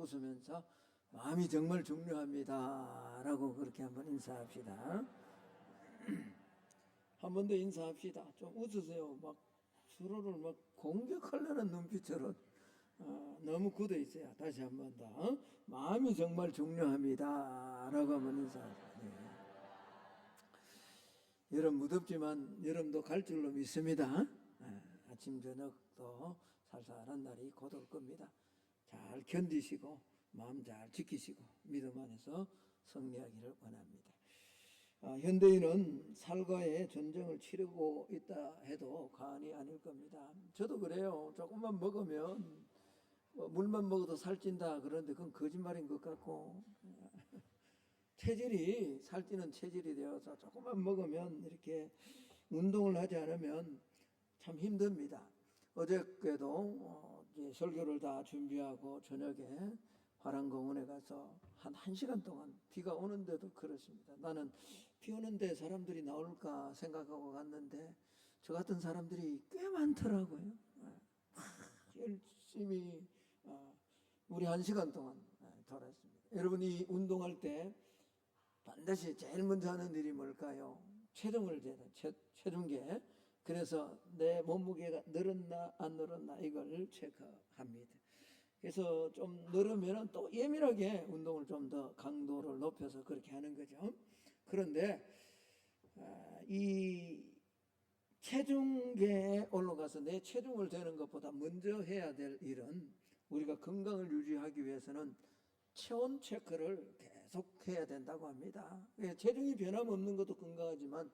웃으면서 마음이 정말 중요합니다 라고 그렇게 한번 인사합시다. 한 번 더 인사합시다. 좀 웃으세요. 막 서로를 막 공격하려는 눈빛으로 너무 굳어 있어요. 다시 한 번 더 마음이 정말 중요합니다 라고 한번 인사합시다. 네. 여름 무덥지만 여름도 갈 줄로 믿습니다. 아침 저녁도 살살한 날이 곧 올 겁니다. 잘 견디시고 마음 잘 지키시고 믿음 안에서 승리하기를 원합니다. 현대인은 살과의 전쟁을 치르고 있다 해도 과언이 아닐 겁니다. 저도 그래요. 조금만 먹으면 물만 먹어도 살찐다 그러는데 그건 거짓말인 것 같고 체질이 살찌는 체질이 되어서 조금만 먹으면 이렇게 운동을 하지 않으면 참 힘듭니다. 어저께도 이제 설교를 다 준비하고 저녁에 화랑공원에 가서 한 1시간 동안 비가 오는데도 그렇습니다. 나는 비 오는데 사람들이 나올까 생각하고 갔는데 저 같은 사람들이 꽤 많더라고요. 열심히 우리 1시간 동안 돌았습니다. 여러분이 운동할 때 반드시 제일 먼저 하는 일이 뭘까요? 체중을 재는 체중계. 그래서 내 몸무게가 늘었나 안 늘었나 이걸 체크합니다. 그래서 좀 늘으면 또 예민하게 운동을 좀 더 강도를 높여서 그렇게 하는 거죠. 그런데 이 체중계에 올라가서 내 체중을 재는 것보다 먼저 해야 될 일은 우리가 건강을 유지하기 위해서는 체온 체크를 계속 해야 된다고 합니다. 체중이 변함없는 것도 건강하지만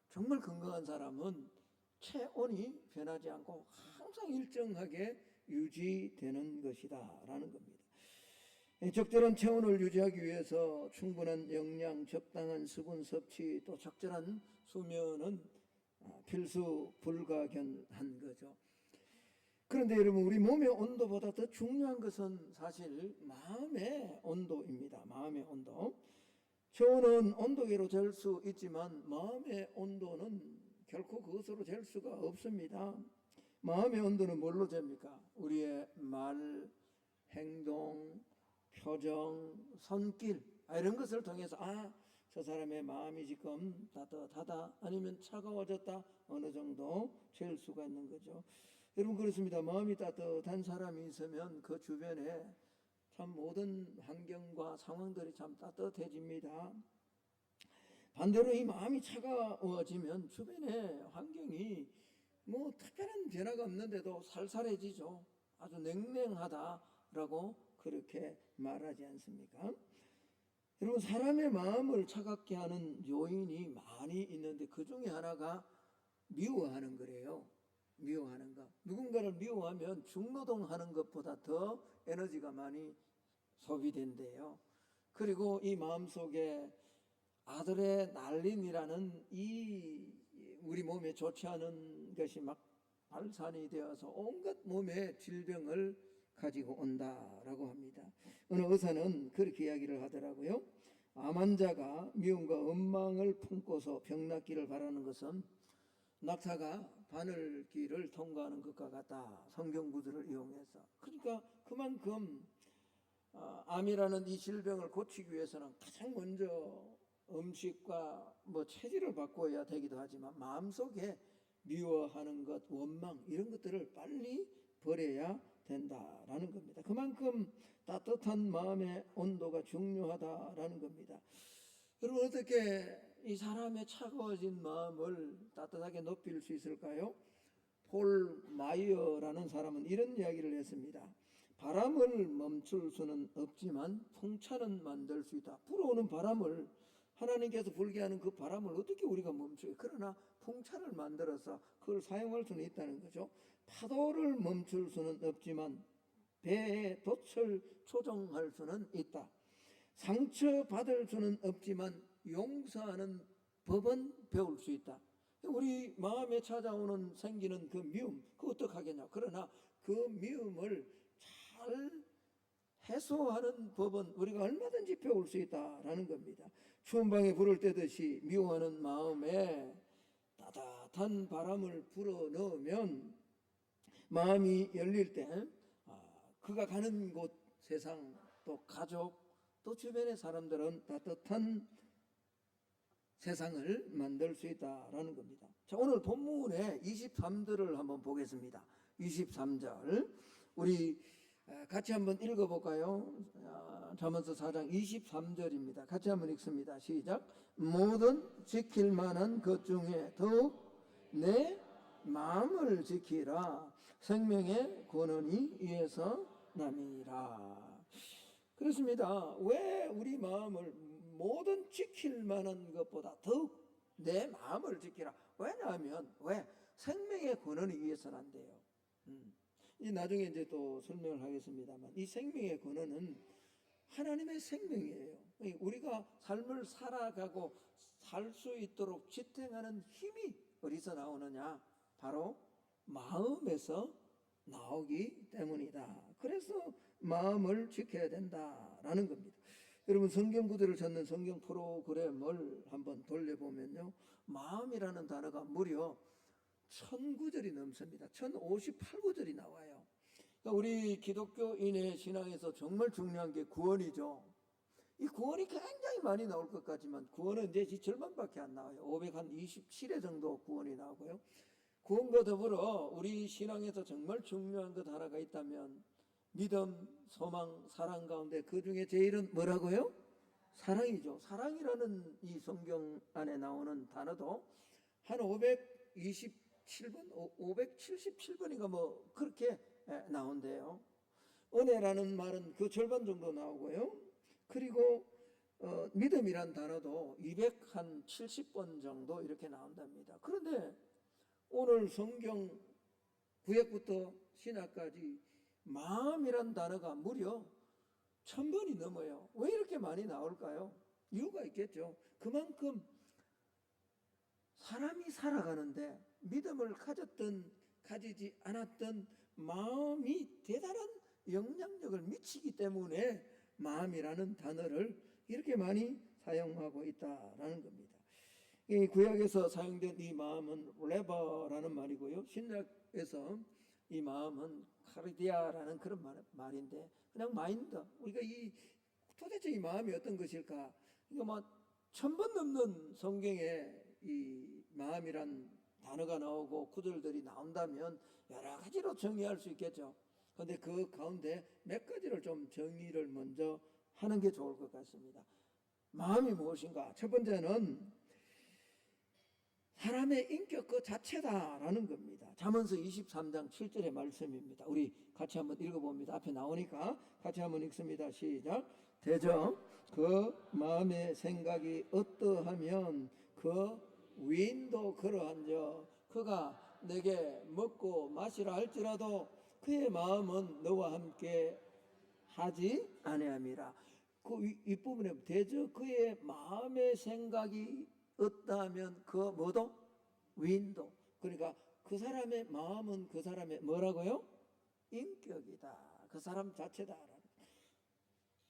정말 건강한 사람은 체온이 변하지 않고 항상 일정하게 유지되는 것이다 라는 겁니다. 적절한 체온을 유지하기 위해서 충분한 영양, 적당한 수분 섭취, 또 적절한 수면은 필수 불가결한 거죠. 그런데 여러분, 우리 몸의 온도보다 더 중요한 것은 사실 마음의 온도입니다. 마음의 온도. 체온은 온도계로 잴 수 있지만 마음의 온도는 결코 그것으로 잴 수가 없습니다. 마음의 온도는 뭘로 잽니까? 우리의 말, 행동, 표정, 손길 이런 것을 통해서 저 사람의 마음이 지금 따뜻하다 아니면 차가워졌다 어느 정도 잴 수가 있는 거죠. 여러분 그렇습니다. 마음이 따뜻한 사람이 있으면 그 주변에 참 모든 환경과 상황들이 참 따뜻해집니다. 반대로 이 마음이 차가워지면 주변의 환경이 뭐 특별한 변화가 없는데도 살살해지죠. 아주 냉랭하다라고 그렇게 말하지 않습니까? 여러분 사람의 마음을 차갑게 하는 요인이 많이 있는데 그 중에 하나가 미워하는 거래요. 미워하는 것. 누군가를 미워하면 중노동하는 것보다 더 에너지가 많이 소비된대요. 그리고 이 마음속에 아드레날린이라는 이 우리 몸에 좋지 않은 것이 막 발산이 되어서 온갖 몸의 질병을 가지고 온다라고 합니다. 어느 의사는 그렇게 이야기를 하더라고요. 암 환자가 미움과 원망을 품고서 병 낫기를 바라는 것은 낙타가 바늘길을 통과하는 것과 같다. 성경 구절을 이용해서. 그러니까 그만큼 암이라는 이 질병을 고치기 위해서는 가장 먼저 음식과 체질을 바꿔야 되기도 하지만 마음속에 미워하는 것, 원망 이런 것들을 빨리 버려야 된다라는 겁니다. 그만큼 따뜻한 마음의 온도가 중요하다라는 겁니다. 여러분 어떻게 이 사람의 차가워진 마음을 따뜻하게 높일 수 있을까요? 폴 마이어라는 사람은 이런 이야기를 했습니다. 바람을 멈출 수는 없지만 풍차는 만들 수 있다. 불어오는 바람을 하나님께서 불게 하는 그 바람을 어떻게 우리가 멈추게? 그러나 풍차를 만들어서 그걸 사용할 수는 있다는 거죠. 파도를 멈출 수는 없지만 배의 돛을 조정할 수는 있다. 상처받을 수는 없지만 용서하는 법은 배울 수 있다. 우리 마음에 찾아오는 생기는 그 미움, 그거 어떡하겠냐. 그러나 그 미움을 잘 해소하는 법은 우리가 얼마든지 배울 수 있다라는 겁니다. 추운 방에 불을 떼듯이 미워하는 마음에 따뜻한 바람을 불어 넣으면 마음이 열릴 때 그가 가는 곳 세상 또 가족, 또 주변의 사람들은 따뜻한 세상을 만들 수 있다라는 겁니다. 자, 오늘 본문의 23절을 한번 보겠습니다. 23절 우리 같이 한번 읽어볼까요? 잠언서 4장 23절입니다. 같이 한번 읽습니다. 시작. 모든 지킬 만한 것 중에 더욱 내 마음을 지키라. 생명의 근원이 이에서 남이라. 그렇습니다. 왜 우리 마음을 모든 지킬 만한 것보다 더욱 내 마음을 지키라. 왜냐하면 왜 생명의 근원이 위해서 난대요. 이 나중에 이제 또 설명을 하겠습니다만 이 생명의 근원은 하나님의 생명이에요. 우리가 삶을 살아가고 살 수 있도록 지탱하는 힘이 어디서 나오느냐? 바로 마음에서 나오기 때문이다. 그래서 마음을 지켜야 된다라는 겁니다. 여러분 성경 구절을 찾는 성경 프로그램을 한번 돌려보면요, 마음이라는 단어가 무려 1000구절이 넘습니다. 1058구절이 나와요. 그러니까 우리 기독교인의 신앙에서 정말 중요한 게 구원이죠. 이 구원이 굉장히 많이 나올 것 같지만 구원은 이제 절반밖에 안 나와요. 527회 정도 구원이 나오고요. 구원과 더불어 우리 신앙에서 정말 중요한 것 하나가 있다면 믿음, 소망, 사랑 가운데 그 중에 제일은 뭐라고요? 사랑이죠. 사랑이라는 이 성경 안에 나오는 단어도 한 527번, 577번인가 뭐 그렇게 나온대요. 은혜라는 말은 그 절반 정도 나오고요. 그리고 믿음이란 단어도 270번 정도 이렇게 나온답니다. 그런데 오늘 성경 구약부터 신약까지 마음이란 단어가 무려 1000번이 넘어요. 왜 이렇게 많이 나올까요? 이유가 있겠죠. 그만큼 사람이 살아가는데 믿음을 가졌든 가지지 않았던 마음이 대단한 영향력을 미치기 때문에 마음이라는 단어를 이렇게 많이 사용하고 있다라는 겁니다. 이 구약에서 사용된 이 마음은 레버라는 말이고요. 신약에서 이 마음은 카르디아라는 그런 말인데 그냥 마인드. 우리가 도대체 이 마음이 어떤 것일까? 이거 뭐 1000번 넘는 성경에 이 마음이란 단어가 나오고 구절들이 나온다면 여러 가지로 정의할 수 있겠죠. 그런데 그 가운데 몇 가지를 좀 정의를 먼저 하는 게 좋을 것 같습니다. 마음이 무엇인가? 첫 번째는 사람의 인격 그 자체다라는 겁니다. 잠언서 23장 7절의 말씀입니다. 우리 같이 한번 읽어봅니다. 앞에 나오니까 같이 한번 읽습니다. 시작. 대저 그 마음의 생각이 어떠하면 그 위인도 그러한저 그가 내게 먹고 마시라 할지라도 그의 마음은 너와 함께 하지 아니함이라. 그 윗부분에 대저 그의 마음의 생각이 어떠하면 그 뭐도? 위인도. 그러니까 그 사람의 마음은 그 사람의 뭐라고요? 인격이다. 그 사람 자체다.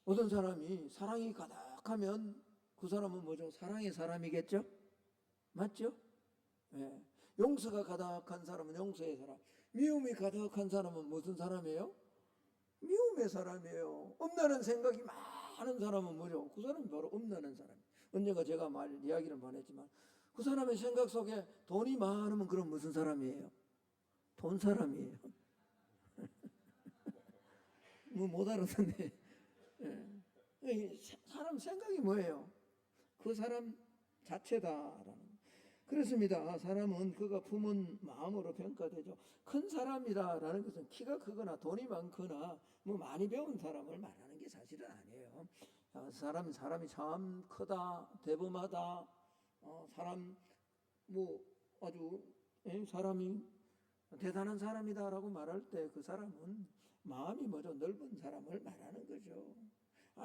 어떤 사람이 사랑이 가득하면 그 사람은 뭐죠? 사랑의 사람이겠죠? 맞죠? 네. 용서가 가득한 사람은 용서의 사람. 미움이 가득한 사람은 무슨 사람이에요? 미움의 사람이에요. 엄나는 생각이 많은 사람은 뭐죠? 그 사람이 바로 엄나는 사람. 언젠가 제가 이야기를 많이 했지만 그 사람의 생각 속에 돈이 많으면 그럼 무슨 사람이에요? 돈 사람이에요. 뭐 못 알아듣네. 사람 생각이 뭐예요? 그 사람 자체다라는. 그렇습니다. 사람은 그가 품은 마음으로 평가되죠. 큰 사람이다라는 것은 키가 크거나 돈이 많거나 뭐 많이 배운 사람을 말하는 게 사실은 아니에요. 사람이 참 크다, 대범하다, 사람 뭐 아주 사람이 대단한 사람이다라고 말할 때 그 사람은 마음이 뭐죠? 넓은 사람을 말하는 거죠.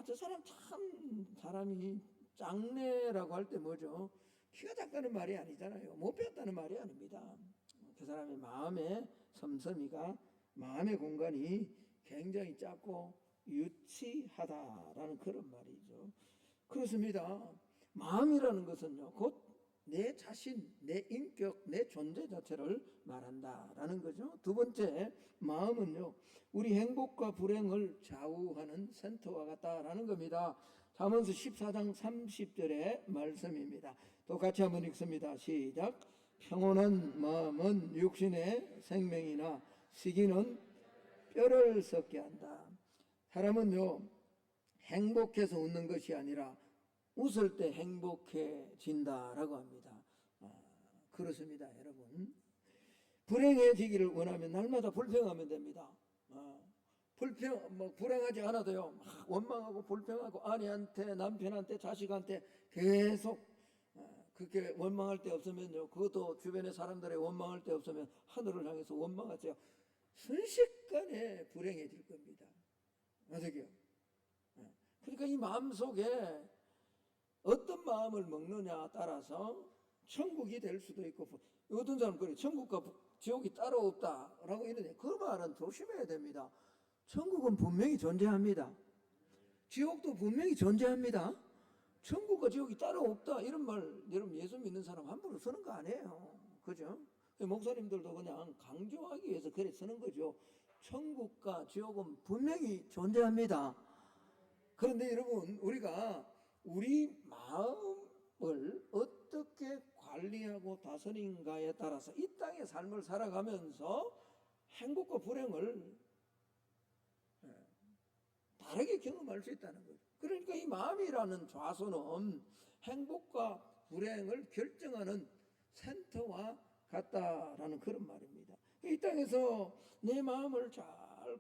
저 사람 참 사람이 짱네라고 할 때 뭐죠? 키가 작다는 말이 아니잖아요. 못 배웠다는 말이 아닙니다. 그 사람의 마음의 섬섬이가 마음의 공간이 굉장히 작고 유치하다라는 그런 말이죠. 그렇습니다. 마음이라는 것은요, 곧 내 자신, 내 인격, 내 존재 자체를 말한다라는 거죠. 두 번째, 마음은요, 우리 행복과 불행을 좌우하는 센터와 같다라는 겁니다. 잠언서 14장 30절의 말씀입니다. 또 같이 한번 읽습니다. 시작. 평온한 마음은 육신의 생명이나 시기는 뼈를 썩게 한다. 사람은요, 행복해서 웃는 것이 아니라 웃을 때 행복해진다라고 합니다. 그렇습니다, 여러분. 불행해지기를 원하면 날마다 불평하면 됩니다. 불행하지 않아도요, 막 원망하고 불평하고 아내한테, 남편한테, 자식한테 계속 그렇게 원망할 때 없으면요, 그것도 주변의 사람들의 원망할 때 없으면 하늘을 향해서 원망하세요. 순식간에 불행해질 겁니다. 어떻게요? 그러니까 이 마음속에 어떤 마음을 먹느냐 따라서 천국이 될 수도 있고, 어떤 사람은 그래, 천국과 지옥이 따로 없다라고 이러는데 그 말은 조심해야 됩니다. 천국은 분명히 존재합니다. 지옥도 분명히 존재합니다. 천국과 지옥이 따로 없다 이런 말 여러분 예수 믿는 사람 함부로 쓰는 거 아니에요. 그죠? 목사님들도 그냥 강조하기 위해서 그래 쓰는 거죠. 천국과 지옥은 분명히 존재합니다. 그런데 여러분, 우리가 우리 마음을 어떻게 관리하고 다스린가에 따라서 이 땅의 삶을 살아가면서 행복과 불행을 다르게 경험할 수 있다는 거죠. 그러니까 이 마음이라는 좌소는 행복과 불행을 결정하는 센터와 같다라는 그런 말입니다. 이 땅에서 내 마음을 잘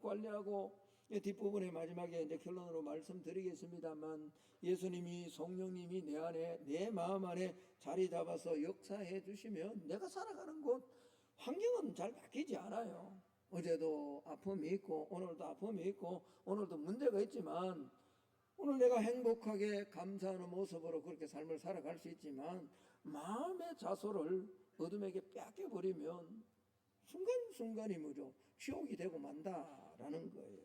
관리하고, 뒷부분의 마지막에 이제 결론으로 말씀드리겠습니다만, 예수님이, 성령님이 내 안에, 내 마음 안에 자리 잡아서 역사해 주시면 내가 살아가는 곳 환경은 잘 바뀌지 않아요. 어제도 아픔이 있고 오늘도 아픔이 있고 오늘도 문제가 있지만, 오늘 내가 행복하게 감사하는 모습으로 그렇게 삶을 살아갈 수 있지만, 마음의 자소를 어둠에게 뺏겨버리면 순간순간이 뭐죠? 지옥이 되고 만다라는 거예요.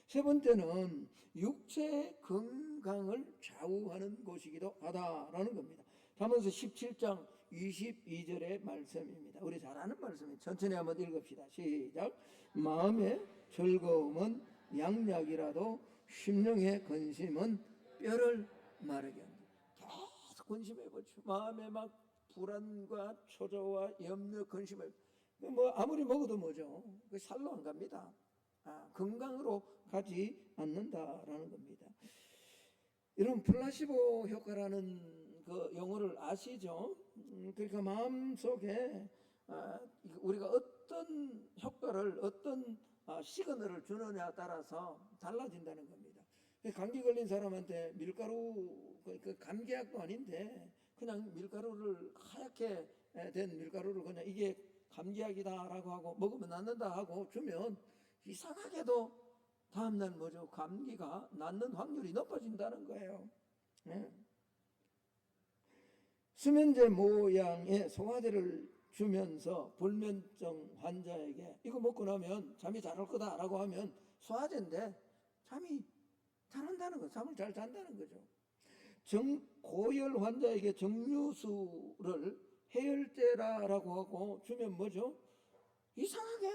세 번째는 육체의 건강을 좌우하는 것이기도 하다라는 겁니다. 잠언서 17장 22절의 말씀입니다. 우리 잘 아는 말씀입니다. 천천히 한번 읽읍시다. 시작. 마음의 즐거움은 양약이라도 심령의 근심은 뼈를 마르게 한다. 계속 근심해보죠. 마음에 막 불안과 초조와 염려, 근심을 아무리 먹어도 뭐죠? 그 살로 안 갑니다. 건강으로 가지 않는다라는 겁니다. 여러분, 플라시보 효과라는 그 용어를 아시죠? 그러니까 마음속에 우리가 어떤 효과를, 어떤 시그널을 주느냐에 따라서 달라진다는 겁니다. 감기 걸린 사람한테 밀가루, 그 감기약도 아닌데 그냥 밀가루를, 하얗게 된 밀가루를 그냥 이게 감기약이다라고 하고 먹으면 낫는다 하고 주면 이상하게도 다음날 뭐죠? 감기가 낫는 확률이 높아진다는 거예요. 수면제 모양의 소화제를 주면서 불면증 환자에게 이거 먹고 나면 잠이 잘 올 거다라고 하면 소화제인데 잠이 잘 온다는 거죠. 잠을 잘 잔다는 거죠. 고열 환자에게 정류수를 해열제라고 하고 주면 뭐죠? 이상하게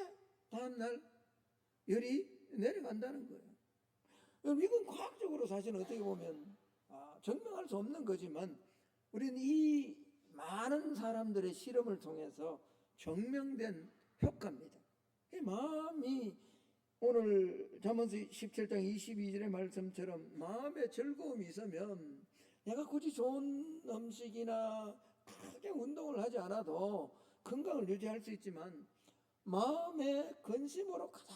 다음날 열이 내려간다는 거예요. 이건 과학적으로 사실은 어떻게 보면 증명할 수 없는 거지만, 우리는 이 많은 사람들의 실험을 통해서 증명된 효과입니다. 이 마음이 오늘 잠언서 17장 22절의 말씀처럼 마음에 즐거움이 있으면 내가 굳이 좋은 음식이나 크게 운동을 하지 않아도 건강을 유지할 수 있지만, 마음의 근심으로 가득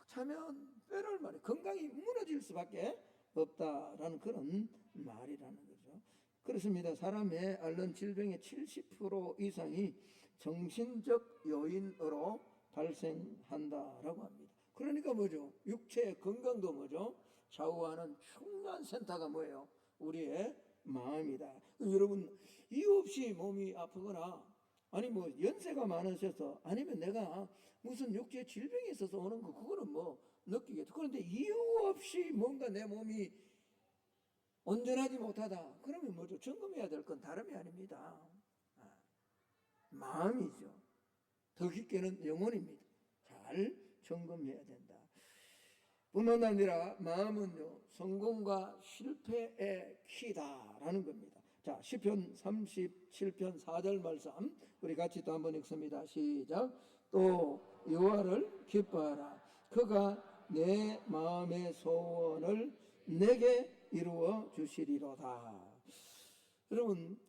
차면 뼈를 말해 건강이 무너질 수밖에 없다라는 그런 말이라는 거죠. 그렇습니다. 사람의 앓는 질병의 70% 이상이 정신적 요인으로 발생한다라고 합니다. 그러니까 뭐죠? 육체의 건강도 뭐죠? 좌우하는 중요한 센터가 뭐예요? 우리의 마음이다. 여러분, 이유 없이 몸이 아프거나 아니 연세가 많으셔서 아니면 내가 무슨 육체 질병이 있어서 오는 거, 그거는 느끼겠죠. 그런데 이유 없이 뭔가 내 몸이 온전하지 못하다 그러면 뭐죠? 점검해야 될 건 다름이 아닙니다. 마음이죠. 더 깊게는 영혼입니다. 잘 점검해야 된다. 뿐만 아니라 마음은요, 성공과 실패의 키다라는 겁니다. 자, 시편 37편 4절 말씀 우리 같이 또 한번 읽습니다. 시작. 또 여호와를 기뻐하라. 그가 내 마음의 소원을 내게 이루어 주시리로다. 여러분,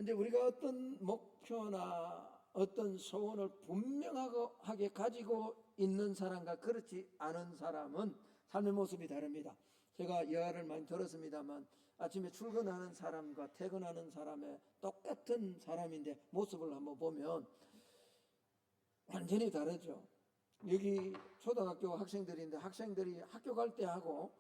이제 우리가 어떤 목표나 어떤 소원을 분명하게 가지고 있는 사람과 그렇지 않은 사람은 삶의 모습이 다릅니다. 제가 여하를 많이 들었습니다만 아침에 출근하는 사람과 퇴근하는 사람의 똑같은 사람인데 모습을 한번 보면 완전히 다르죠. 여기 초등학교 학생들인데 학생들이 학교 갈 때 하고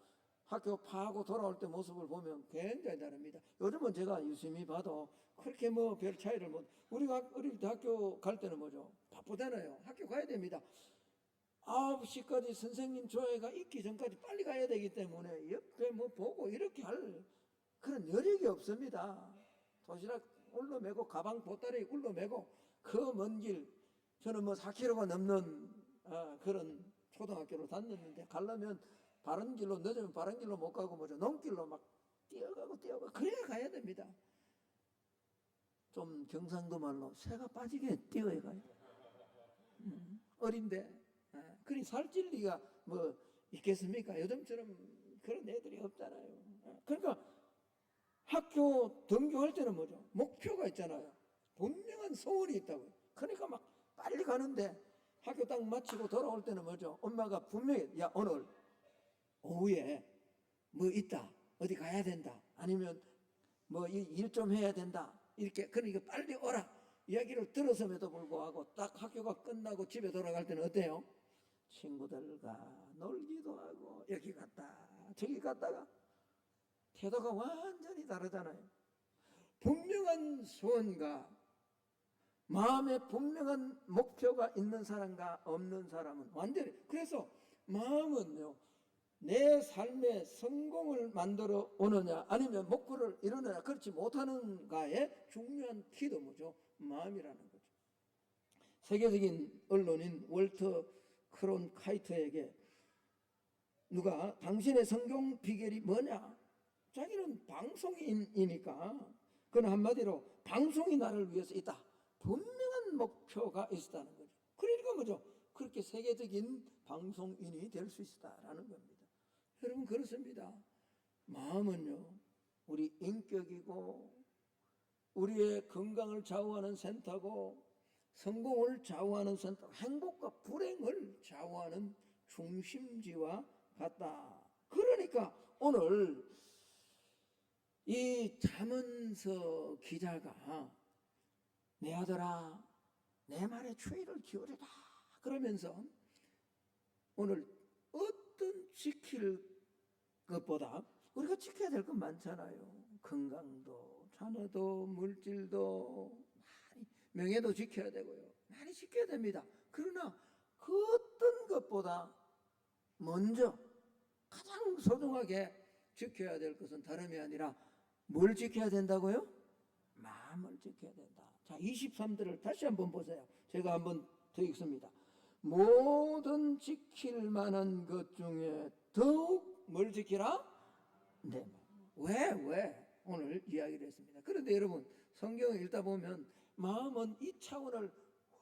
학교 파하고 돌아올 때 모습을 보면 굉장히 다릅니다. 요즘은 제가 유심히 봐도 그렇게 뭐 별 차이를 못. 우리가 어릴 때 학교 갈 때는 뭐죠? 바쁘잖아요. 학교 가야 됩니다. 9시까지 선생님 조회가 있기 전까지 빨리 가야 되기 때문에 옆에 뭐 보고 이렇게 할 그런 여력이 없습니다. 도시락 울러매고 가방 보따리 울러매고 그 먼 길, 저는 뭐 4km가 넘는 그런 초등학교를 다녔는데 가려면 바른 길로, 늦으면 바른 길로 못 가고 뭐죠, 넘길로 막 뛰어가고 그래야 가야 됩니다. 좀 경상도 말로 새가 빠지게 뛰어야 가요. 어린데 그리 살찔 리가 뭐 있겠습니까? 요즘처럼 그런 애들이 없잖아요. 그러니까 학교 등교할 때는 뭐죠? 목표가 있잖아요. 분명한 소원이 있다고요. 그러니까 막 빨리 가는데 학교 딱 마치고 돌아올 때는 뭐죠? 엄마가 분명히 야 오늘 오후에 뭐 있다, 어디 가야 된다, 아니면 뭐 일 좀 해야 된다, 이렇게 그러니까 빨리 오라 이야기를 들었음에도 불구하고 딱 학교가 끝나고 집에 돌아갈 때는 어때요? 친구들과 놀기도 하고 여기 갔다 저기 갔다가 태도가 완전히 다르잖아요. 분명한 소원과 마음에 분명한 목표가 있는 사람과 없는 사람은 완전히, 그래서 마음은요, 내 삶의 성공을 만들어 오느냐 아니면 목표를 이루느냐 그렇지 못하는가의 중요한 키도 뭐죠? 마음이라는 거죠. 세계적인 언론인 월터 크론카이트에게 누가 당신의 성공 비결이 뭐냐? 자기는 방송인이니까 그는 한마디로 방송이 나를 위해서 있다. 분명한 목표가 있었다는 거죠. 그러니까 뭐죠? 그렇게 세계적인 방송인이 될 수 있었다라는 겁니다. 여러분 그렇습니다. 마음은요, 우리 인격이고 우리의 건강을 좌우하는 센터고 성공을 좌우하는 센터, 행복과 불행을 좌우하는 중심지와 같다. 그러니까 오늘 이 잠언서 기자가 내 아들아 내 말에 주의를 기울이라 그러면서 오늘 어떤 지킬 것보다 우리가 지켜야 될 것 많잖아요. 건강도 자녀도 물질도 많이, 명예도 지켜야 되고요. 많이 지켜야 됩니다. 그러나 그 어떤 것보다 먼저 가장 소중하게 지켜야 될 것은 다름이 아니라 뭘 지켜야 된다고요? 마음을 지켜야 된다. 자, 23절을 다시 한번 보세요. 제가 한번 더 읽습니다. 모든 지킬 만한 것 중에 더욱 뭘 지키라? 네. 왜? 오늘 이야기를 했습니다. 그런데 여러분 성경을 읽다 보면 마음은 이 차원을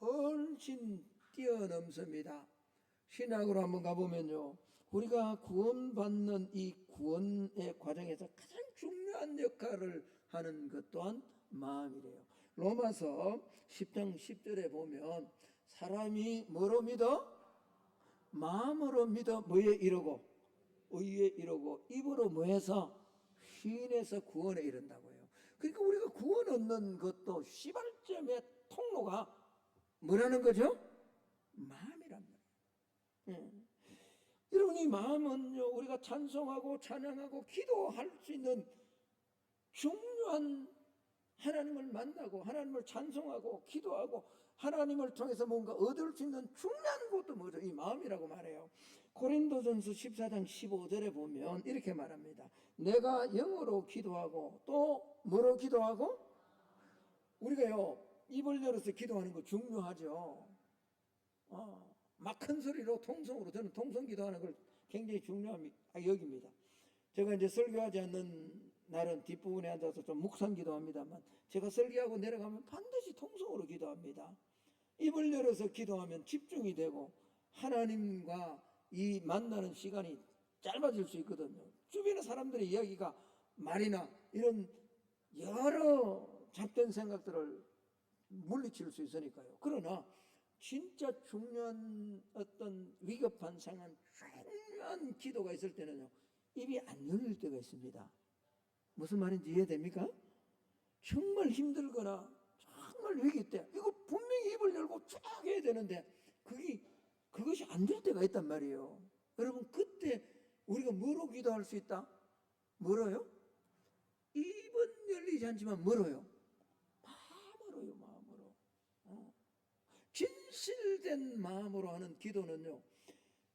훨씬 뛰어넘습니다. 신약으로 한번 가보면요, 우리가 구원받는 이 구원의 과정에서 가장 중요한 역할을 하는 것 또한 마음이래요. 로마서 10장 10절에 보면 사람이 뭐로 믿어? 마음으로 믿어 뭐에 이르고 의에 이르고 입으로 뭐해서 시인해서 구원에 이른다고요. 그러니까 우리가 구원 얻는 것도 시발점의 통로가 뭐라는 거죠? 마음이란 말이에요. 여러분 이 마음은요, 우리가 찬송하고 찬양하고 기도할 수 있는 중요한, 하나님을 만나고 하나님을 찬송하고 기도하고 하나님을 통해서 뭔가 얻을 수 있는 중요한 것도 뭐죠? 이 마음이라고 말해요. 고린도전서 14장 15절에 보면 이렇게 말합니다. 내가 영어로 기도하고 또 뭐로 기도하고? 우리가요 입을 열어서 기도하는 거 중요하죠. 막 큰 소리로 통성으로, 저는 통성 기도하는 걸 굉장히 중요합니다. 여깁니다. 제가 이제 설교하지 않는 날은 뒷부분에 앉아서 좀 묵상 기도합니다만, 제가 설교하고 내려가면 반드시 통성으로 기도합니다. 입을 열어서 기도하면 집중이 되고 하나님과 이 만나는 시간이 짧아질 수 있거든요. 주변의 사람들의 이야기가, 말이나 이런 여러 잡된 생각들을 물리칠 수 있으니까요. 그러나 진짜 중요한 어떤 위급한 상황, 중요한 기도가 있을 때는요, 입이 안 열릴 때가 있습니다. 무슨 말인지 이해됩니까? 정말 힘들거나 정말 위기 때 이거 분명히 입을 열고 쫙 해야 되는데 그것이 안 될 때가 있단 말이에요. 여러분, 그때 우리가 뭐로 기도할 수 있다? 뭐로요? 입은 열리지 않지만 뭐로요? 마음으로. 진실된 마음으로 하는 기도는요,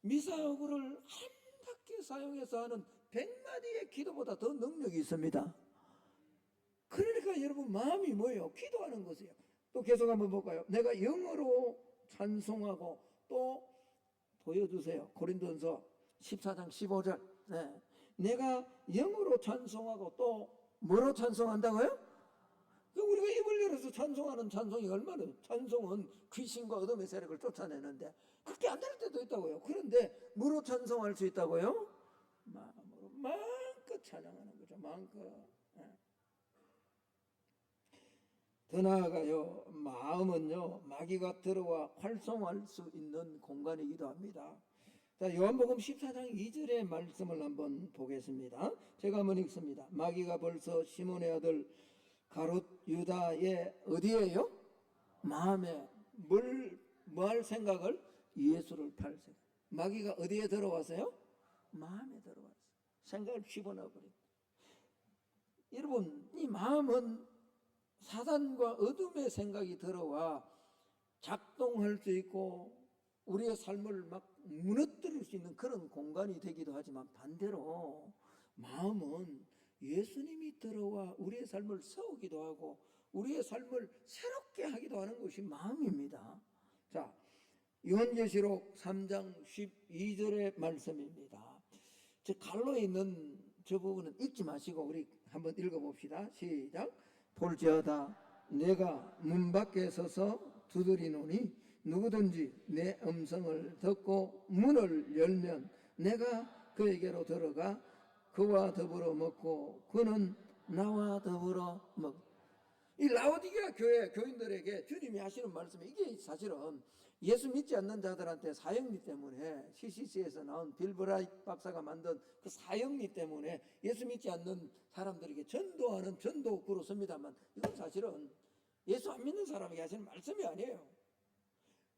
미사여구를 아름답게 사용해서 하는 100마디의 기도보다 더 능력이 있습니다. 그러니까 여러분, 마음이 뭐예요? 기도하는 것이에요. 또 계속 한번 볼까요? 내가 영어로 찬송하고, 또 보여주세요. 고린도전서 14장 15절. 네. 내가 영어로 찬송하고 또 뭐로 찬송한다고요? 우리가 입을 열어서 찬송하는 찬송이 얼마나, 찬송은 귀신과 어둠의 세력을 쫓아내는데 그렇게 안 될 때도 있다고요. 그런데 뭐로 찬송할 수 있다고요? 마음으로 마음껏 찬양하는 거죠. 마음껏. 더 나아가요, 마음은요, 마귀가 들어와 활성화할 수 있는 공간이기도 합니다. 자, 요한복음 14장 2절의 말씀을 한번 보겠습니다. 제가 한번 읽습니다. 마귀가 벌써 시몬의 아들 가롯 유다의 어디에요? 마음에 뭐 할 생각을? 예수를 팔 생각. 마귀가 어디에 들어와서요? 마음에 들어왔어요. 생각을 집어넣어버린. 여러분, 이 마음은 사단과 어둠의 생각이 들어와 작동할 수 있고 우리의 삶을 막 무너뜨릴 수 있는 그런 공간이 되기도 하지만, 반대로 마음은 예수님이 들어와 우리의 삶을 세우기도 하고 우리의 삶을 새롭게 하기도 하는 것이 마음입니다. 자, 요한계시록 3장 12절의 말씀입니다. 저 갈로에 있는 저 부분은 읽지 마시고 우리 한번 읽어봅시다. 시작. 볼지어다 내가 문 밖에 서서 두드리노니 누구든지 내 음성을 듣고 문을 열면 내가 그에게로 들어가 그와 더불어 먹고 그는 나와 더불어 먹. 이 라오디게아 교회 교인들에게 주님이 하시는 말씀이, 이게 사실은 예수 믿지 않는 자들한테 사형리 때문에, CCC에서 나온 빌 브라이트 박사가 만든 그 사형리 때문에 예수 믿지 않는 사람들에게 전도하는 전도구로 씁니다만, 이건 사실은 예수 안 믿는 사람에게 하시는 말씀이 아니에요.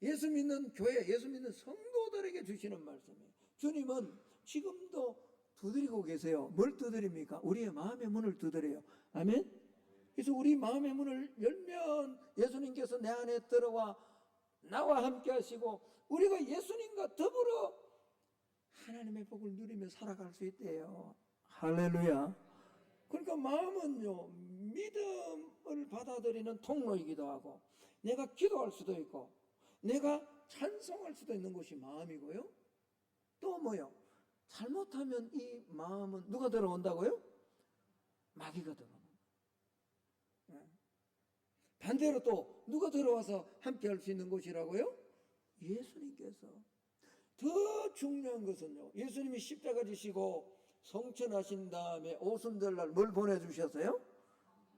예수 믿는 교회, 예수 믿는 성도들에게 주시는 말씀이에요. 주님은 지금도 두드리고 계세요. 뭘 두드립니까? 우리의 마음의 문을 두드려요. 아멘? 그래서 우리 마음의 문을 열면 예수님께서 내 안에 들어와 나와 함께 하시고 우리가 예수님과 더불어 하나님의 복을 누리며 살아갈 수 있대요. 할렐루야. 그러니까 마음은요, 믿음을 받아들이는 통로이기도 하고, 내가 기도할 수도 있고 내가 찬송할 수도 있는 것이 마음이고요. 또 뭐요? 잘못하면 이 마음은 누가 들어온다고요? 마귀가 들어옵니다. 반대로 또 누가 들어와서 함께 할 수 있는 곳이라고요? 예수님께서. 더 중요한 것은요, 예수님이 십자가 지시고 성천하신 다음에 오순절날 뭘 보내주셨어요?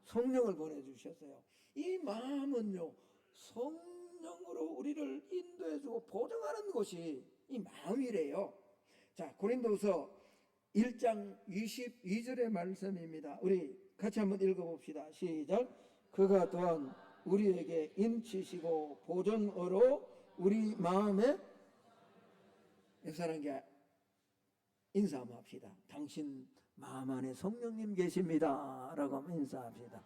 성령을 보내주셨어요. 이 마음은요, 성령으로 우리를 인도해주고 보증하는 것이 이 마음이래요. 자, 고린도서 1장 22절의 말씀입니다. 우리 같이 한번 읽어봅시다. 시작. 그가 또한 우리에게 인치시고 보증으로 우리 마음에, 사람에게 인사 한번 합시다. 당신 마음 안에 성령님 계십니다 라고 한번 인사합시다.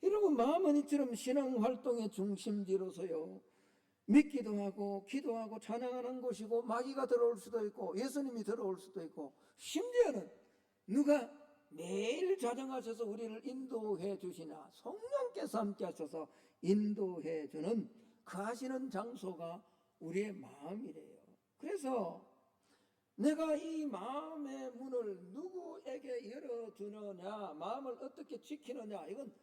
여러분, 마음은 이처럼 신앙활동의 중심지로서요, 믿기도 하고 기도하고 찬양하는 곳이고, 마귀가 들어올 수도 있고 예수님이 들어올 수도 있고, 심지어는 누가 매일 자정하셔서 우리를 인도해 주시나 성령께서 함께 하셔서 인도해 주는 그 하시는 장소가 우리의 마음이래요. 그래서 내가 이 마음의 문을 누구에게 열어두느냐, 마음을 어떻게 지키느냐, 이건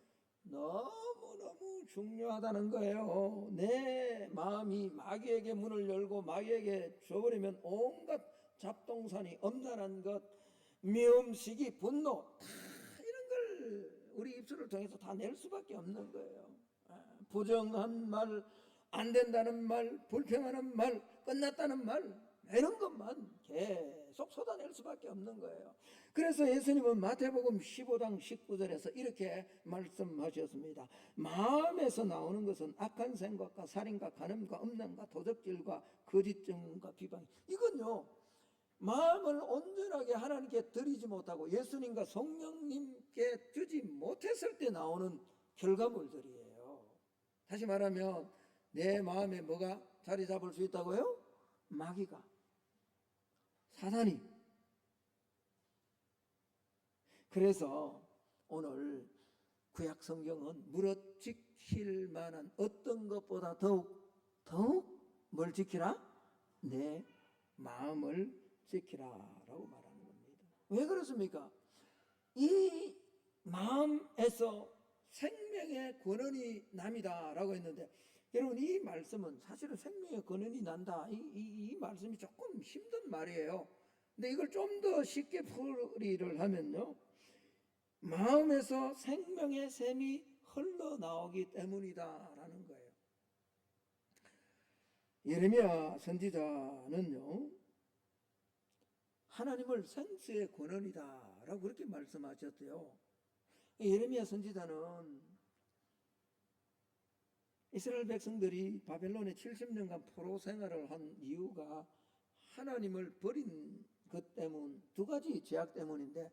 너무너무 중요하다는 거예요. 내 마음이 마귀에게 문을 열고 마귀에게 줘버리면 온갖 잡동사니, 엄란한 것, 미움, 시기, 분노 다 이런 걸 우리 입술을 통해서 다 낼 수밖에 없는 거예요. 부정한 말, 안 된다는 말, 불평하는 말, 끝났다는 말, 이런 것만 계속 쏟아낼 수밖에 없는 거예요. 그래서 예수님은 마태복음 15장 19절에서 이렇게 말씀하셨습니다. 마음에서 나오는 것은 악한 생각과 살인과 간음과 음란과 도적질과 거짓증과 비방, 이건요 마음을 온전하게 하나님께 드리지 못하고 예수님과 성령님께 주지 못했을 때 나오는 결과물들이에요. 다시 말하면 내 마음에 뭐가 자리 잡을 수 있다고요? 마귀가, 사단이. 그래서 오늘 구약 성경은 무릇 지킬 만한 어떤 것보다 더욱 뭘 지키라? 내 마음을 지키라라고 말하는 겁니다. 왜 그렇습니까? 이 마음에서 생명의 권한이 납니다라고 했는데, 여러분 이 말씀은 사실은 생명의 권한이 난다, 이 말씀이 조금 힘든 말이에요. 근데 이걸 좀 더 쉽게 풀이를 하면요, 마음에서 생명의 샘이 흘러나오기 때문이다라는 거예요. 예레미야 선지자는요, 하나님을 생수의 권한이다라고 그렇게 말씀하셨대요. 예레미야 선지자는 이스라엘 백성들이 바벨론에 70년간 포로 생활을 한 이유가 하나님을 버린 것 때문, 두 가지 죄악 때문인데,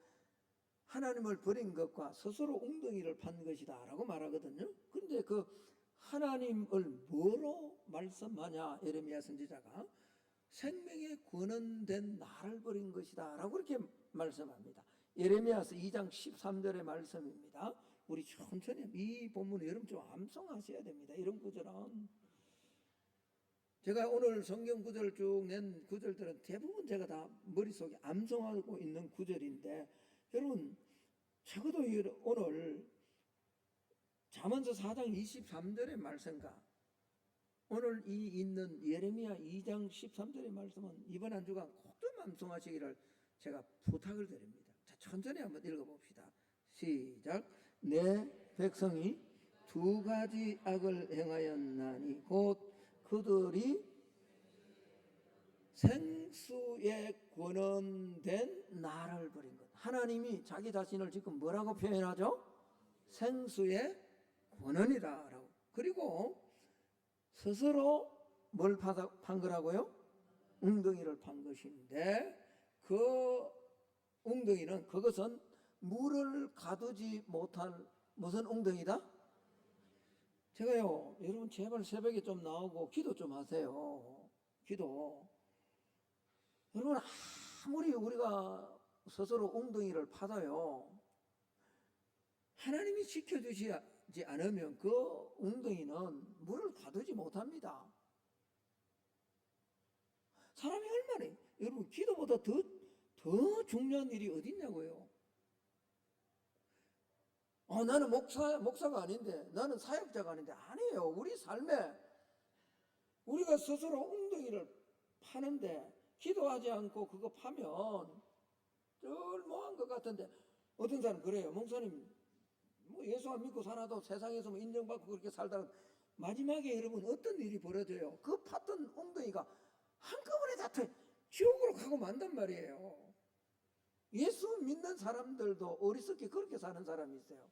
하나님을 버린 것과 스스로 웅덩이를 판 것이다 라고 말하거든요. 그런데 그 하나님을 뭐로 말씀하냐, 예레미야 선지자가 생명의 권한된 나를 버린 것이다 라고 그렇게 말씀합니다. 예레미야서 2장 13절의 말씀입니다. 우리 천천히 이 본문을 여러분 좀 암송하셔야 됩니다. 이런 구절은 제가 오늘 성경 구절을 쭉 낸 구절들은 대부분 제가 다 머릿속에 암송하고 있는 구절인데, 여러분 적어도 오늘 잠언서 4장 23절의 말씀과 오늘 이 있는 예레미야 2장 13절의 말씀은 이번 한 주간 꼭 좀 암송하시기를 제가 부탁을 드립니다. 자, 천천히 한번 읽어봅시다. 시작. 내 백성이 두 가지 악을 행하였나니 곧 그들이 생수의 권한된 나를 버린 것. 하나님이 자기 자신을 지금 뭐라고 표현하죠? 생수의 권한이다라고. 그리고 스스로 뭘 판 거라고요? 웅덩이를 판 것인데, 그 웅덩이는, 그것은 물을 가두지 못할 무슨 웅덩이다? 제가요, 여러분 제발 새벽에 좀 나오고 기도 좀 하세요. 기도. 여러분 아무리 우리가 스스로 웅덩이를 파도요, 하나님이 지켜주시지 않으면 그 웅덩이는 물을 가두지 못합니다. 사람이 얼마나, 여러분 기도보다 더 중요한 일이 어디 있냐고요. 나는 목사가 아닌데, 나는 사역자가 아닌데. 아니에요. 우리 삶에 우리가 스스로 웅덩이를 파는데 기도하지 않고 그거 파면 쩔모한 것 같은데, 어떤 사람 그래요. 목사님 뭐 예수 안 믿고 살아도 세상에서 뭐 인정받고 그렇게 살다가 마지막에 여러분 어떤 일이 벌어져요? 그 팠던 웅덩이가 한꺼번에 다 지옥으로 가고 만단 말이에요. 예수 믿는 사람들도 어리석게 그렇게 사는 사람이 있어요.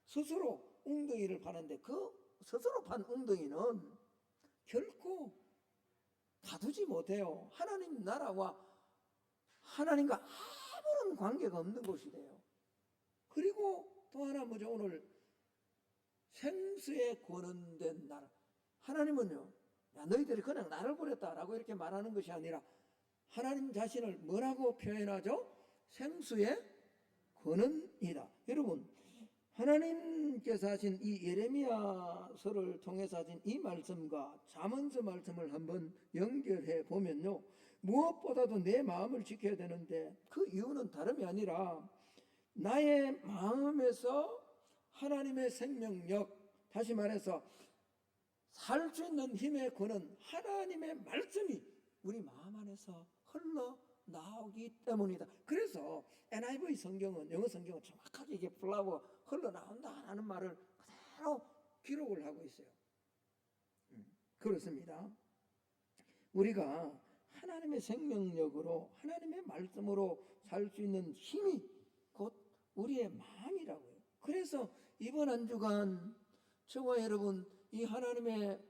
스스로 웅덩이를 파는데 그 스스로 판 웅덩이는 결코 가두지 못해요. 하나님 나라와 하나님과 아무런 관계가 없는 곳이 돼요. 그리고 또 하나 뭐죠? 오늘 생수의 권한된 나라. 하나님은요, 야, 너희들이 그냥 나를 버렸다라고 이렇게 말하는 것이 아니라 하나님 자신을 뭐라고 표현하죠? 생수의 권은이다. 여러분, 하나님께서 하신 이 예레미야서를 통해서 하신 이 말씀과 잠언서 말씀을 한번 연결해 보면요, 무엇보다도 내 마음을 지켜야 되는데 그 이유는 다름이 아니라 나의 마음에서 하나님의 생명력, 다시 말해서 살 수 있는 힘의 근원 하나님의 말씀이 우리 마음 안에서 흘러나오기 때문이다. 그래서 NIV 성경은, 영어 성경은 정확하게 이게 플라워 흘러나온다라는 말을 그대로 기록을 하고 있어요. 그렇습니다. 우리가 하나님의 생명력으로, 하나님의 말씀으로 살 수 있는 힘이 곧 우리의 마음이라고요. 그래서 이번 한 주간 저와 여러분 이 하나님의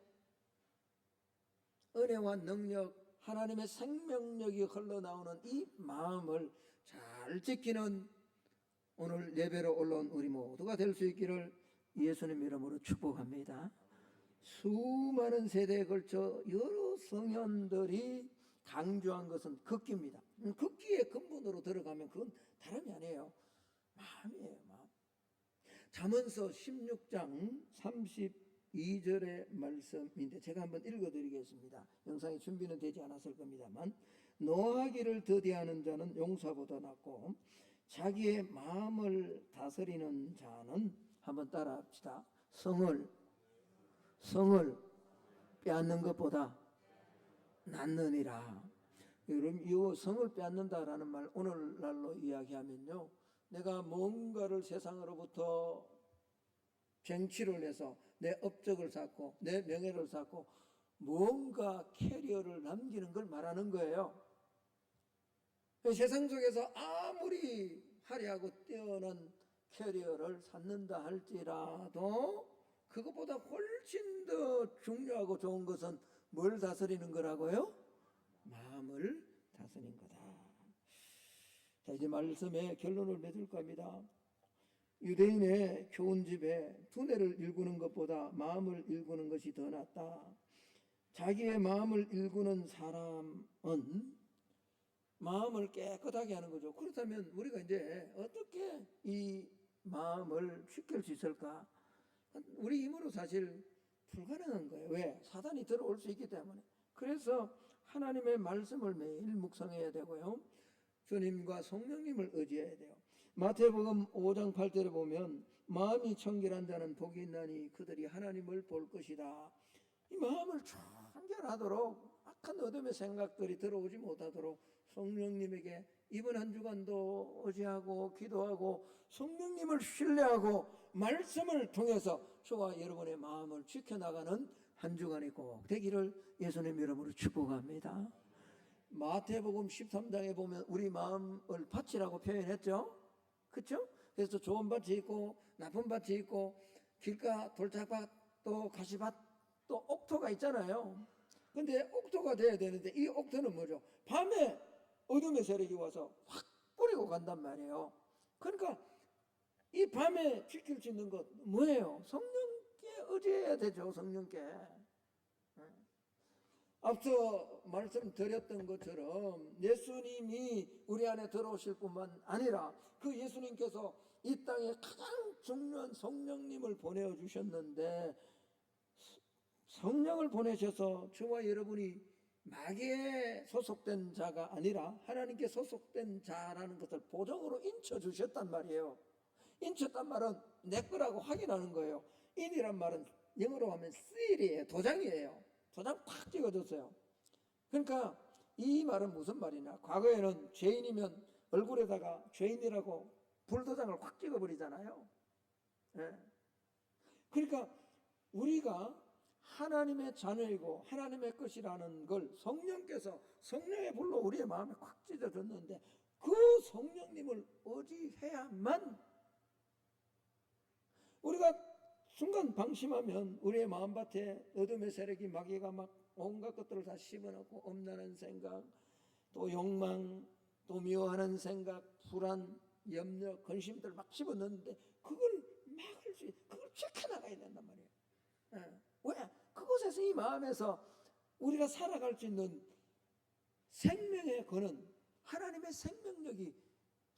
은혜와 능력, 하나님의 생명력이 흘러나오는 이 마음을 잘 지키는 오늘 예배로 올라온 우리 모두가 될 수 있기를 예수님 이름으로 축복합니다. 수많은 세대에 걸쳐 여러 성현들이 강조한 것은 극기입니다. 극기의 근본으로 들어가면 그건 다름이 아니에요. 마음이에요, 마음. 잠언서 16장 32절의 말씀인데 제가 한번 읽어드리겠습니다. 영상이 준비는 되지 않았을 겁니다만, 노하기를 더디하는 자는 용사보다 낫고 자기의 마음을 다스리는 자는, 한번 따라합시다, 성을 빼앗는 것보다 낫느니라. 여러분, 이 성을 빼앗는다라는 말 오늘날로 이야기하면요, 내가 뭔가를 세상으로부터 쟁취를 해서 내 업적을 쌓고 내 명예를 쌓고 뭔가 캐리어를 남기는 걸 말하는 거예요. 세상 속에서 아무리 화려하고 뛰어난 캐리어를 쌓는다 할지라도 그것보다 훨씬 더 중요하고 좋은 것은 뭘 다스리는 거라고요? 마음을 다스리는 거다. 자, 이제 말씀의 결론을 맺을 겁니다. 유대인의 교훈집에 두뇌를 일구는 것보다 마음을 일구는 것이 더 낫다. 자기의 마음을 일구는 사람은 마음을 깨끗하게 하는 거죠. 그렇다면 우리가 이제 어떻게 이 마음을 지킬 수 있을까? 우리 힘으로 사실 불가능한 거예요. 왜? 사단이 들어올 수 있기 때문에. 그래서 하나님의 말씀을 매일 묵상해야 되고요, 주님과 성령님을 의지해야 돼요. 마태복음 5장 8절에 보면 마음이 청결한 자는 복이 있나니 그들이 하나님을 볼 것이다. 이 마음을 청결하도록 악한 어둠의 생각들이 들어오지 못하도록 성령님에게 이번 한 주간도 의지하고 기도하고 성령님을 신뢰하고 말씀을 통해서 저와 여러분의 마음을 지켜나가는 한 주간이 꼭 되기를 예수님 이름으로 축복합니다. 마태복음 13장에 보면 우리 마음을 밭이라고 표현했죠. 그렇죠? 그래서 좋은 밭이 있고 나쁜 밭이 있고 길가 돌짝밭 또 가시밭 또 옥토가 있잖아요. 근데 옥토가 돼야 되는데 이 옥토는 뭐죠? 밤에 어둠의 세력이 와서 확 뿌리고 간단 말이에요. 그러니까 이 밤에 지킬 수 있는 것 뭐예요? 성령께 의지해야 되죠. 성령께. 앞서 말씀드렸던 것처럼 예수님이 우리 안에 들어오실 뿐만 아니라 그 예수님께서 이 땅에 가장 중요한 성령님을 보내주셨는데, 성령을 보내셔서 저와 여러분이 마귀에 소속된 자가 아니라 하나님께 소속된 자라는 것을 보정으로 인쳐주셨단 말이에요. 인쳤단 말은 내 거라고 확인하는 거예요. 인이란 말은 영어로 하면 seal이에요. 도장이에요. 도장 팍 찍어줬어요. 그러니까 이 말은 무슨 말이냐, 과거에는 죄인이면 얼굴에다가 죄인이라고 불도장을 확 찍어버리잖아요. 네. 그러니까 우리가 하나님의 자녀이고 하나님의 것이라는 걸 성령께서 성령의 불로 우리의 마음에 확 찢어졌는데 그 성령님을 의지해야만, 우리가 순간 방심하면 우리의 마음밭에 어둠의 세력이 마귀가 막 온갖 것들을 다 씹어넣고 엄란한 생각, 또 욕망, 또 미워하는 생각, 불안, 염려, 근심들 막 집어넣는데 그걸 막을 수, 그걸 지켜나가야 된단 말이에요. 왜? 그곳에서 이 마음에서 우리가 살아갈 수 있는 생명의 근원, 하나님의 생명력이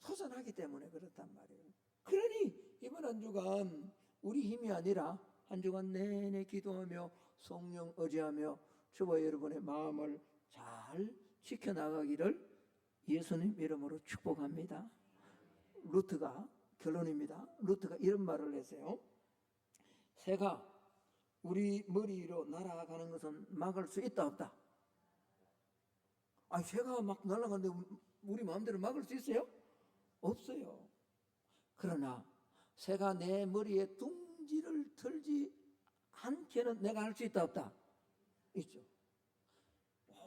솟아나기 때문에 그렇단 말이에요. 그러니 이번 한 주간 우리 힘이 아니라 한 주간 내내 기도하며 성령 의지하며 저와 여러분의 마음을 잘 지켜나가기를 예수님 이름으로 축복합니다. 루트가 결론입니다. 루트가 이런 말을 했어요. 새가 우리 머리 위로 날아가는 것은 막을 수 있다 없다? 아니 새가 막 날아가는데 우리 마음대로 막을 수 있어요? 없어요. 그러나 새가 내 머리에 둥지를 틀지 않게는 내가 할 수 있다 없다? 있죠.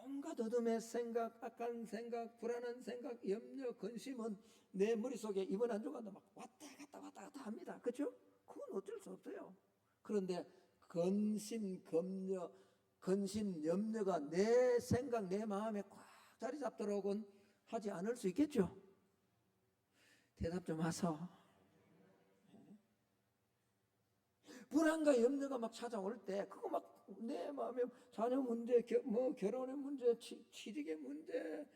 온갖 어둠의 생각, 악한 생각, 불안한 생각, 염려, 근심은 내 머릿속에 이번 한 주간도 막 왔다 갔다 합니다. 그렇죠? 그건 어쩔 수 없어요. 그런데 근심, 염려가 내 생각, 내 마음에 꽉 자리 잡도록은 하지 않을 수 있겠죠? 대답 좀 하소. 불안과 염려가 막 찾아올 때 그거 막 내 마음에 자녀 문제, 결혼의 문제, 취직의 문제,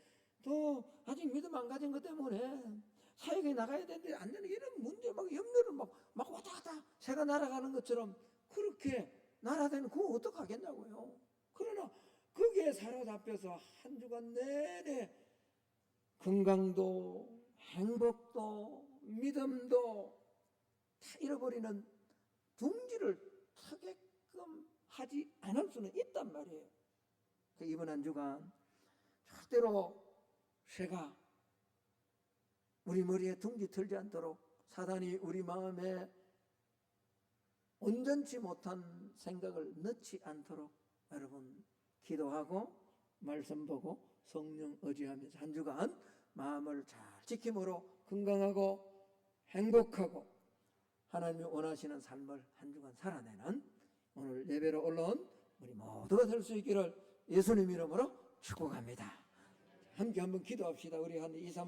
또 아직 믿음 안 가진 것 때문에 사역에 나가야 되는데 안 되는 이런 문제 막 염려를 막 왔다 갔다 새가 날아가는 것처럼 그렇게 날아다니는 그거 어떡하겠냐고요. 그러나 거기에 사로잡혀서 한 주간 내내 건강도 행복도 믿음도 다 잃어버리는 둥지를 타게끔 하지 않을 수는 있단 말이에요. 이번 한 주간 절대로 새가 우리 머리에 둥지 틀지 않도록 사단이 우리 마음에 온전치 못한 생각을 넣지 않도록 여러분 기도하고 말씀 보고 성령 의지하면서 한 주간 마음을 잘 지킴으로 건강하고 행복하고 하나님이 원하시는 삶을 한 주간 살아내는 오늘 예배로 올라온 우리 모두가 될 수 있기를 예수님 이름으로 축복합니다. 함께 한번 기도합시다. 우리 한 2, 3분